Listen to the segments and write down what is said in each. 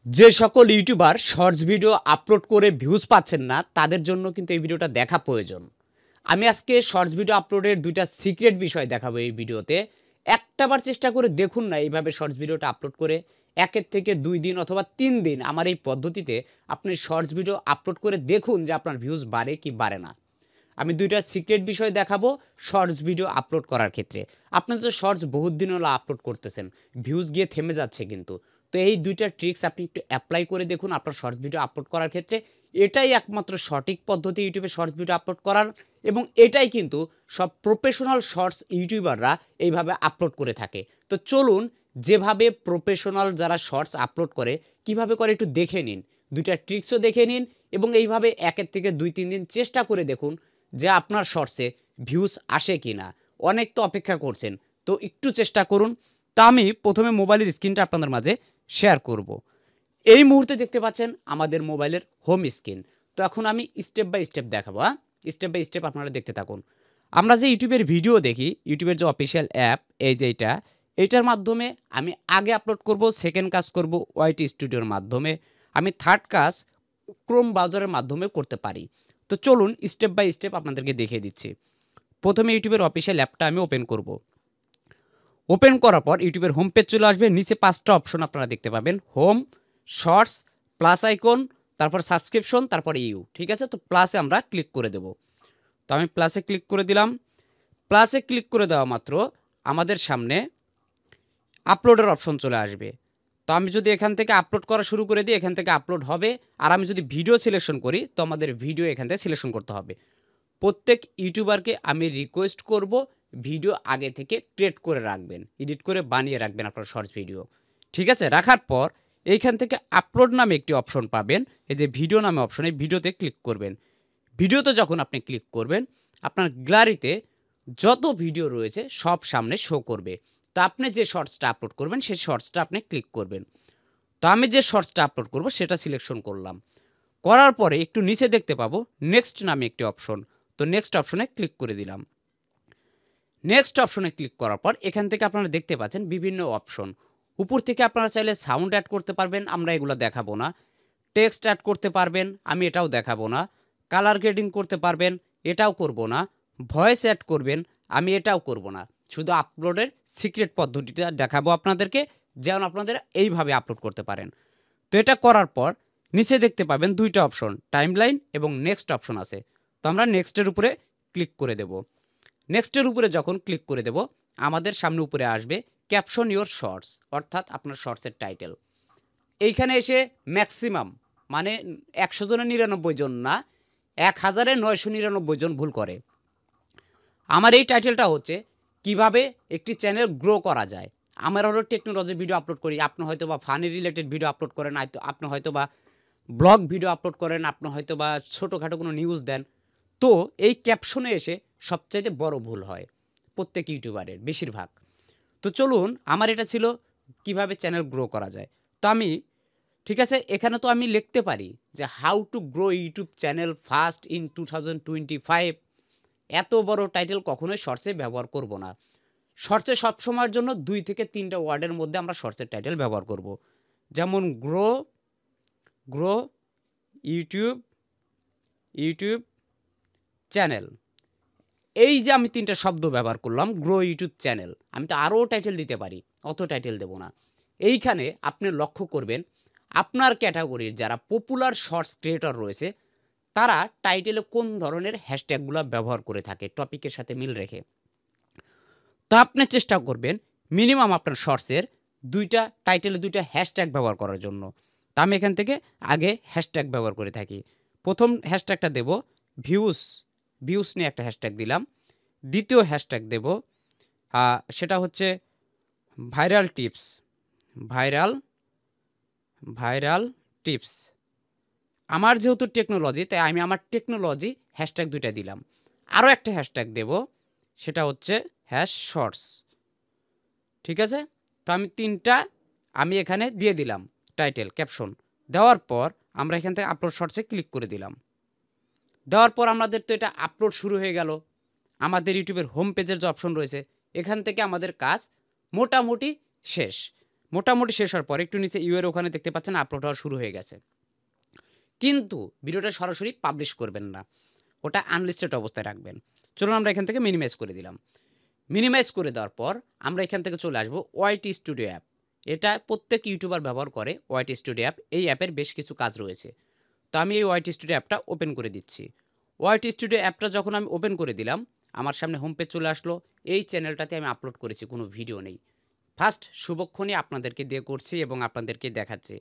যে সকল YouTuber shorts video upload করে ভিউজ পাচ্ছেন না তাদের জন্য কিন্তু এই ভিডিওটা দেখা প্রয়োজন। আমি আজকে শর্টস ভিডিও আপলোডের দুইটা সিক্রেট বিষয় দেখাবো এই ভিডিওতে। একটাবার চেষ্টা করে দেখুন না এইভাবে শর্টস ভিডিওটা আপলোড করে ১ থেকে ২ দিন অথবা ৩ দিন আমার এই পদ্ধতিতে আপনি শর্টস ভিডিও আপলোড করে দেখুন যে আপনার ভিউজ বাড়ে কি বাড়ে না। আমি দুইটা সিক্রেট বিষয় দেখাবো শর্টস ভিডিও আপলোড করার ক্ষেত্রে। আপনারা তো শর্টস বহুত দিন হলো আপলোড করতেছেন, ভিউজ গিয়ে থেমে যাচ্ছে কিন্তু। তো এই দুইটা ট্রিক্স আপনি একটু অ্যাপ্লাই করে দেখুন আপনার শর্টস ভিডিও আপলোড করার ক্ষেত্রে। এটাই একমাত্র সঠিক পদ্ধতি ইউটিউবে শর্টস ভিডিও আপলোড করার, এবং এটাই কিন্তু সব প্রফেশনাল শর্টস ইউটিউবাররা এইভাবে আপলোড করে থাকে। তো চলুন যেভাবে প্রফেশনাল যারা শর্টস আপলোড করে কিভাবে করে একটু দেখে নিন, দুইটা ট্রিক্সও দেখে নিন এবং এইভাবে ১ থেকে ২-৩ দিন চেষ্টা করে দেখুন যে আপনার শর্টসে ভিউজ আসে কি না। অনেক তো অপেক্ষা করছেন, তো একটু চেষ্টা করুন। তা আমি প্রথমে মোবাইলের স্ক্রিনটা আপনাদের মাঝে শেয়ার করব। এই মুহূর্তে দেখতে পাচ্ছেন আমাদের মোবাইলের হোম স্ক্রিন। তো এখন আমি স্টেপ বাই স্টেপ দেখাবো। স্টেপ বাই স্টেপ আপনারা দেখতে থাকুন। আমরা যে ইউটিউবের ভিডিও দেখি, ইউটিউবের যে অফিসিয়াল অ্যাপ এই যে এইটার মাধ্যমে আমি আগে আপলোড করব, সেকেন্ড কাজ করব ওয়াইটি স্টুডিওর মাধ্যমে, আমি থার্ড কাজ ক্রোম ব্রাউজারের মাধ্যমে করতে পারি। তো চলুন স্টেপ বাই স্টেপ আপনাদেরকে দেখিয়ে দিচ্ছি। প্রথমে ইউটিউবের অফিসিয়াল অ্যাপটা আমি ওপেন করব। ওপেন করার পর ইউটিউবের হোম পেজ চলে আসবে। নিচে 5টা অপশন আপনারা দেখতে পাবেন, হোম, শর্টস, প্লাস আইকন, তারপর সাবস্ক্রিপশন, তারপর ইউ। ঠিক আছে, তো প্লাসে আমরা ক্লিক করে দেব। তো আমি প্লাসে ক্লিক করে দিলাম। প্লাসে ক্লিক করে দেওয়া মাত্র আমাদের সামনে আপলোডের অপশন চলে আসবে। তো আমি যদি এখান থেকে আপলোড করা শুরু করে দিই, এখান থেকে আপলোড হবে। আর আমি যদি ভিডিও সিলেকশন করি তো আমাদের ভিডিও এখান থেকে সিলেকশন করতে হবে। প্রত্যেক ইউটিউবারকে আমি রিকোয়েস্ট করব ভিডিও আগে থেকে ক্রিয়েট করে রাখবেন, এডিট করে বানিয়ে রাখবেন আপনার শর্টস ভিডিও। ঠিক আছে, রাখার পর এইখান থেকে আপলোড নামে একটি অপশন পাবেন, এই যে ভিডিও নামে অপশন, এই ভিডিওতে ক্লিক করবেন। ভিডিওতে যখন আপনি ক্লিক করবেন আপনার গ্যালারিতে যত ভিডিও রয়েছে সব সামনে শো করবে। তো আপনি যে শর্টসটা আপলোড করবেন সেই শর্টসটা আপনি ক্লিক করবেন। তো আমি যে শর্টসটা আপলোড করব সেটা সিলেকশন করলাম। করার পরে একটু নিচে দেখতে পাবো নেক্সট নামে একটি অপশন। তো নেক্সট অপশনে ক্লিক করে দিলাম। নেক্সট অপশনে ক্লিক করার পর এখান থেকে আপনারা দেখতে পাচ্ছেন বিভিন্ন অপশন। উপর থেকে আপনারা চাইলে সাউন্ড অ্যাড করতে পারবেন, আমরা এগুলো দেখাবো না। টেক্সট অ্যাড করতে পারবেন, আমি এটাও দেখাবো না। কালার গ্রেডিং করতে পারবেন, এটাও করব না। ভয়েস অ্যাড করবেন, আমি এটাও করব না। শুধু আপলোডের সিক্রেট পদ্ধতিটা দেখাবো আপনাদেরকে, যেন আপনাদের এইভাবে আপলোড করতে পারেন। তো এটা করার পর নিচে দেখতে পাবেন 2টা অপশন, টাইমলাইন এবং নেক্সট অপশন আছে। তো আমরা নেক্সটের উপরে ক্লিক করে দেব। নেক্সটের উপরে যখন ক্লিক করে দেব আমাদের সামনে উপরে আসবে ক্যাপশন ইওর শর্টস, অর্থাৎ আপনার শর্টসের টাইটেল। এইখানে এসে ম্যাক্সিমাম মানে 100 জনের 99 জন না, 1999 জন ভুল করে। আমার এই টাইটেলটা হচ্ছে কিভাবে একটি চ্যানেল গ্রো করা যায়। আমার হলো টেকনোলজি ভিডিও আপলোড করি, আপনি হয়তো বা ফানি রিলেটেড ভিডিও আপলোড করেন, আপনি হয়তো বা ব্লগ ভিডিও আপলোড করেন, আপনি হয়তো বা ছোটোখাটো কোনো নিউজ দেন। তো এই ক্যাপশনে এসে সবচাইতে বড় ভুল হয় প্রত্যেক ইউটিউবারের বেশিরভাগ। তো চলুন, আমার এটা ছিল কিভাবে চ্যানেল গ্রো করা যায়। তো আমি ঠিক আছে, এখানে তো আমি লিখতে পারি যে how to grow YouTube channel fast in 2025। এত বড় টাইটেল কখনোই শর্টসে ব্যবহার করব না। শর্টসে সবসময়ের জন্য 2 থেকে 3টা ওয়ার্ডের মধ্যে আমরা শর্টসের টাইটেল ব্যবহার করব। যেমন grow grow YouTube YouTube channel. এই যে আমি 3টা শব্দ ব্যবহার করলাম, গ্রো ইউটিউব চ্যানেল, আমি তো আরও টাইটেল দিতে পারি, অত টাইটেল দেব না। এইখানে আপনি লক্ষ্য করবেন আপনার ক্যাটাগরির যারা পপুলার শর্টস ক্রিয়েটর রয়েছে তারা টাইটেলে কোন ধরনের হ্যাশট্যাগুলো ব্যবহার করে থাকে টপিকের সাথে মিল রেখে। তো আপনি চেষ্টা করবেন মিনিমাম আপনার শর্টসের টাইটেলে 2টা হ্যাশট্যাগ ব্যবহার করার জন্য। তা আমি এখান থেকে আগে হ্যাশট্যাগ ব্যবহার করে থাকি। প্রথম হ্যাশট্যাগটা দেব ভিউস, ভিউস নিয়ে একটা হ্যাশট্যাগ দিলাম। দ্বিতীয় হ্যাশট্যাগ দেব সেটা হচ্ছে viral tips, viral viral tips. আমার যেহেতু টেকনোলজি তাই আমি আমার টেকনোলজি হ্যাশট্যাগ 2টা দিলাম। আরও একটা হ্যাশট্যাগ দেব, সেটা হচ্ছে শর্টস। ঠিক আছে, তো আমি 3টা আমি এখানে দিয়ে দিলাম টাইটেল ক্যাপশন। দেওয়ার পর আমরা এখান থেকে আপলোড শর্টসে ক্লিক করে দিলাম। দেওয়ার পর আমাদের তো এটা আপলোড শুরু হয়ে গেল। আমাদের ইউটিউবের হোম পেজের যে অপশন রয়েছে এখান থেকে আমাদের কাজ মোটামুটি শেষ। মোটামুটি শেষ হওয়ার পর একটু নিচে ইউ এর ওখানে দেখতে পাচ্ছেন আপলোড হওয়া শুরু হয়ে গেছে। কিন্তু ভিডিওটা সরাসরি পাবলিশ করবেন না, ওটা আনলিস্টেড অবস্থায় রাখবেন। চলুন আমরা এখান থেকে মিনিমাইজ করে দিলাম। মিনিমাইজ করে দেওয়ার পর আমরা এখান থেকে চলে আসবো ওয়াইটি স্টুডিও অ্যাপ। এটা প্রত্যেক ইউটিউবার ব্যবহার করে ওয়াইটি স্টুডিও অ্যাপ। এই অ্যাপের বেশ কিছু কাজ রয়েছে। তো আমি এই ওয়াইটি স্টুডিও অ্যাপটা ওপেন করে দিচ্ছি। ওয়াইটি স্টুডিও অ্যাপটা যখন আমি ওপেন করে দিলাম, আমার সামনে হোম পেজ চলে আসলো। এই চ্যানেলটাতে আমি আপলোড করেছি, কোনো ভিডিও নেই। ফার্স্ট শুভক্ষণই আপনাদেরকে দিয়ে করছি এবং আপনাদেরকে দেখাচ্ছি।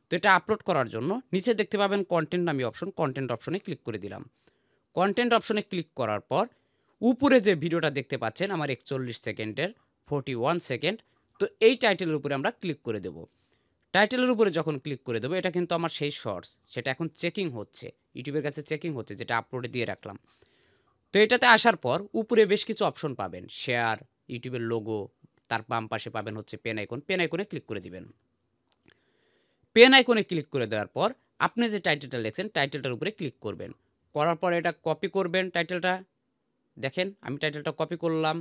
তো এটা আপলোড করার জন্য নিচে দেখতে পাবেন কন্টেন্ট নামী অপশন, কন্টেন্ট অপশনে ক্লিক করে দিলাম। কন্টেন্ট অপশনে ক্লিক করার পর উপরে যে ভিডিওটা দেখতে পাচ্ছেন আমার 41 সেকেন্ডের 41 সেকেন্ড, তো এই টাইটেলের উপরে আমরা ক্লিক করে দেব। টাইটেলের উপরে যখন ক্লিক করে দেবো, এটা কিন্তু আমার সেই শর্টস, সেটা এখন চেকিং হচ্ছে, ইউটিউবের কাছে চেকিং হচ্ছে, যেটা আপলোডে দিয়ে রাখলাম। তো এটাতে আসার পর উপরে বেশ কিছু অপশন পাবেন, শেয়ার, ইউটিউবের লোগো, তার বাম পাশে পাবেন হচ্ছে পেন আইকন। পেন আইকনে ক্লিক করে দিবেন। পেন আইকনে ক্লিক করে দেওয়ার পর আপনি যে টাইটেলটা লিখছেন টাইটেলটার উপরে ক্লিক করবেন। করার পর এটা কপি করবেন টাইটেলটা। দেখেন আমি টাইটেলটা কপি করলাম।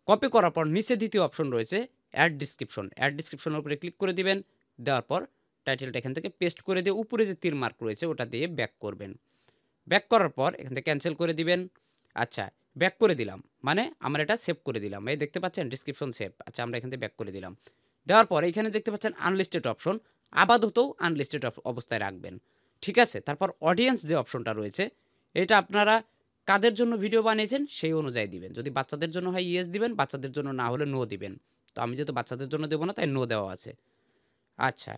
কপি করার পর নিচে দ্বিতীয় অপশন রয়েছে অ্যাড ডিসক্রিপশন। অ্যাড ডিসক্রিপশনের উপরে ক্লিক করে দিবেন। দেওয়ার পর টাইটেলটা এখান থেকে পেস্ট করে দিয়ে উপরে যে তীর মার্ক রয়েছে ওটা দিয়ে ব্যাক করবেন। ব্যাক করার পর এখান থেকে ক্যান্সেল করে দিবেন। আচ্ছা, ব্যাক করে দিলাম, মানে আমরা এটা সেভ করে দিলাম। এই দেখতে পাচ্ছেন ডিসক্রিপশন সেভ। আচ্ছা, আমরা এখান থেকে ব্যাক করে দিলাম। দেওয়ার পর এখানে দেখতে পাচ্ছেন আনলিস্টেড অপশন, আপাতত আনলিস্টেড অবস্থায় রাখবেন। ঠিক আছে। তারপর অডিয়েন্স যে অপশনটা রয়েছে, এটা আপনারা কাদের জন্য ভিডিও বানিয়েছেন সেই অনুযায়ী দিবেন। যদি বাচ্চাদের জন্য হয় ইয়েস দিবেন, বাচ্চাদের জন্য না হলে নো দিবেন। তো আমি যেহেতু বাচ্চাদের জন্য দেবো না, তাই নো দেওয়া আছে। আচ্ছা,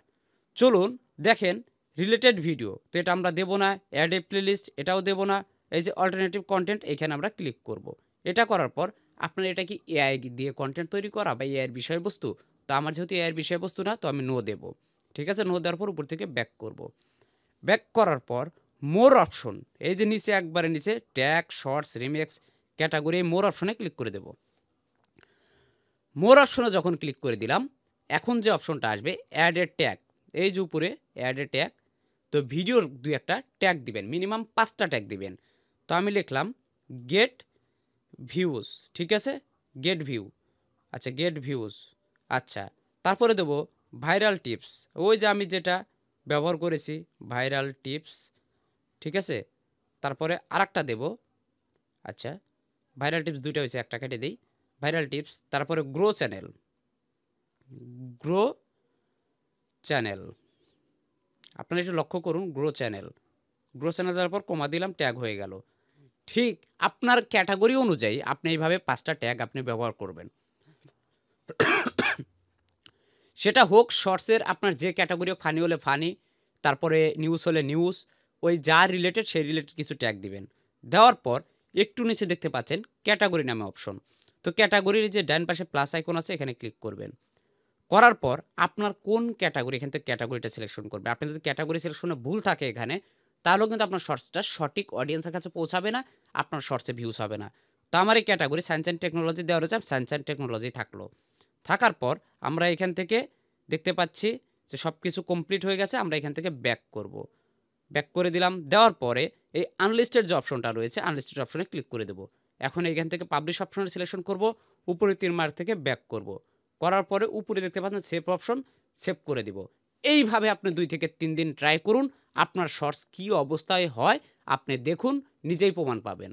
চলুন দেখেন রিলেটেড ভিডিও, তো এটা আমরা দেবো না। অ্যাড এ প্লেলিস্ট, এটাও দেবো না। এই যে অল্টারনেটিভ কন্টেন্ট, এখানে আমরা ক্লিক করব। এটা করার পর আপনার এটা কি এআই দিয়ে কন্টেন্ট তৈরি করা বা এআইয়ের বিষয়বস্তু? তো আমার যেহেতু এআইয়ের বিষয়বস্তু না, তো আমি নো দেবো। ঠিক আছে, নো দেওয়ার পর উপর থেকে ব্যাক করব। ব্যাক করার পর মোর অপশন, এই যে নিচে একবারে নিচে ট্যাগ, শর্টস, রিমিক্স, ক্যাটাগরি, মোর অপশনে ক্লিক করে দেব। মোর অপশনে যখন ক্লিক করে দিলাম, এখন যে অপশনটা আসবে অ্যাড এ ট্যাগ, এই যে উপরে অ্যাড এ ট্যাগ, তো ভিডিওর দুই একটা ট্যাগ দিবেন, মিনিমাম 5টা ট্যাগ দিবেন। তো আমি লিখলাম গেট ভিউজ। ঠিক আছে, গেট ভিউ। আচ্ছা, গেট ভিউজ। আচ্ছা, তারপরে দেবো ভাইরাল টিপস, ওই যে আমি যেটা ব্যবহার করেছি ভাইরাল টিপস। ঠিক আছে, তারপরে আরেকটা দেব। আচ্ছা, ভাইরাল টিপস দুইটা হয়েছে, একটা কেটে দিই। ভাইরাল টিপস, তারপরে গ্রো চ্যানেল, গ্রো চ্যানেল, আপনারা একটু লক্ষ্য করুন, গ্রো চ্যানেল। গ্রো চ্যানেল দেওয়ার পর কমা দিলাম, ট্যাগ হয়ে গেল। ঠিক আপনার ক্যাটাগরি অনুযায়ী আপনি এইভাবে 5টা ট্যাগ আপনি ব্যবহার করবেন। সেটা হোক শর্টসের, আপনার যে ক্যাটাগরি, ফানি হলে ফানি, তারপরে নিউজ হলে নিউজ, ওই যা রিলেটেড সেই রিলেটেড কিছু ট্যাগ দিবেন। দেওয়ার পর একটু নিচে দেখতে পাচ্ছেন ক্যাটাগরি নামে অপশন। তো ক্যাটাগরির যে ডান পাশে প্লাস আইকন আছে, এখানে ক্লিক করবেন। করার পর আপনার কোন ক্যাটাগরি, এখান থেকে ক্যাটাগরিটা সিলেকশন করবে। আপনি যদি ক্যাটাগরি সিলেকশনে ভুল থাকে এখানে, তাহলেও কিন্তু আপনার শর্টসটা সঠিক অডিয়েন্সের কাছে পৌঁছাবে না, আপনার শর্টসে ভিউজ হবে না। তো আমার এই ক্যাটাগরি সায়েন্স অ্যান্ড টেকনোলজি দেওয়া রয়েছে, সায়েন্স অ্যান্ড টেকনোলজি থাকলো। থাকার পর আমরা এখান থেকে দেখতে পাচ্ছি যে সব কিছু কমপ্লিট হয়ে গেছে। আমরা এখান থেকে ব্যাক করব। ব্যাক করে দিলাম। দেওয়ার পরে এই আনলিস্টেড যে অপশনটা রয়েছে, আনলিস্টেড অপশনে ক্লিক করে দেবো। এখন এখান থেকে পাবলিশ অপশনে সিলেকশন করব, উপরে 3 মার্ক থেকে ব্যাক করব। করার পরে উপরে দেখতে পাচ্ছেন সেভ অপশন, সেভ করে দিব। এইভাবে আপনি 2 থেকে 3 দিন ট্রাই করুন, আপনার শর্টস কী অবস্থায় হয় আপনি দেখুন, নিজেই প্রমাণ পাবেন।